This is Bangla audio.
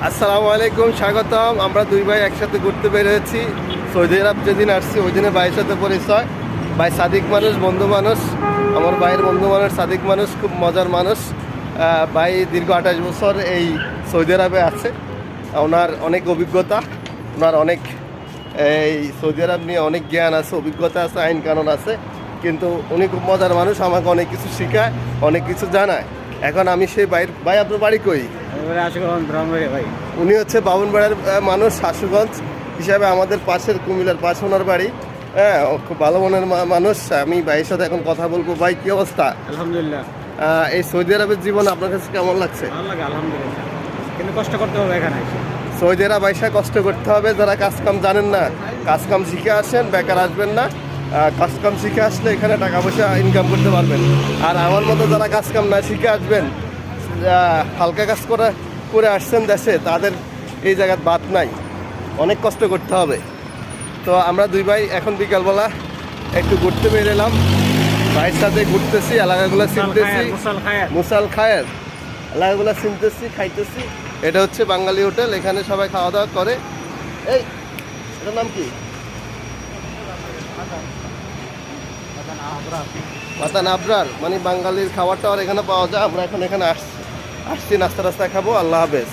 আসসালামু আলাইকুম, স্বাগতম। আমরা দুই ভাই একসাথে ঘুরতে বেরিয়েছি সৌদি আরব। যেদিন আসছি ওই দিনে ভাইয়ের সাথে পরিচয়। ভাই সাদিক মানুষ, বন্ধু মানুষ, আমার ভাইয়ের বন্ধু মানুষ, সাদিক মানুষ, খুব মজার মানুষ। ভাই দীর্ঘ 28 বছর এই সৌদি আরবে আছে। ওনার অনেক অভিজ্ঞতা, ওনার অনেক এই সৌদি আরব নিয়ে অনেক জ্ঞান আছে, অভিজ্ঞতা আছে, আইন কানুন আছে। কিন্তু উনি খুব মজার মানুষ, আমাকে অনেক কিছু শেখায়, অনেক কিছু জানায়। এখন আমি সেই ভাই আপনার বাড়ি কই? ভাই উনি হচ্ছে বামুনবাড়ির মানুষ, শাশুগঞ্জ হিসাবে আমাদের পাশের কুমিল্লার পাশে ওনার বাড়ি। হ্যাঁ, ও খুব ভালো মনের মানুষ। আমি ভাইয়ের সাথে এখন কথা বলবো। ভাই কি অবস্থা? আলহামদুলিল্লাহ। এই সৌদি আরবের জীবন আপনার কাছে কেমন লাগছে? ভালো লাগে আলহামদুলিল্লাহ, কিন্তু কষ্ট করতে হবে এখানে এসে। সৌদি আরব আইসা কষ্ট করতে হবে। যারা কাজ কাম জানেন না, কাজ কাম শিখে আসেন, বেকার আসবেন না। কাজ কাম শিখে আসলে এখানে টাকা পয়সা ইনকাম করতে পারবেন। আর আমার মতো যারা কাজ কাম না শিখে আসবেন, হালকা কাজ করে আসছেন দেশে, তাদের এই জায়গার বাদ নাই, অনেক কষ্ট করতে হবে। তো আমরা দুই ভাই এখন বিকালবেলা একটু ঘুরতে বেরোলাম, ভাইয়ের সাথে ঘুরতেছি, এলাকাগুলো চিনতেছি। মুসাল খায়ের এলাকাগুলো চিনতেছি, খাইতেছি। এটা হচ্ছে বাঙালি হোটেল, এখানে সবাই খাওয়া দাওয়া করে। এই এটার নাম কি? মাতান আবরার, মানে বাঙালির খাবারটা আর এখানে পাওয়া যায়। আমরা এখন এখানে আসছি নাস্তা খাবো। আল্লাহ হাফেজ।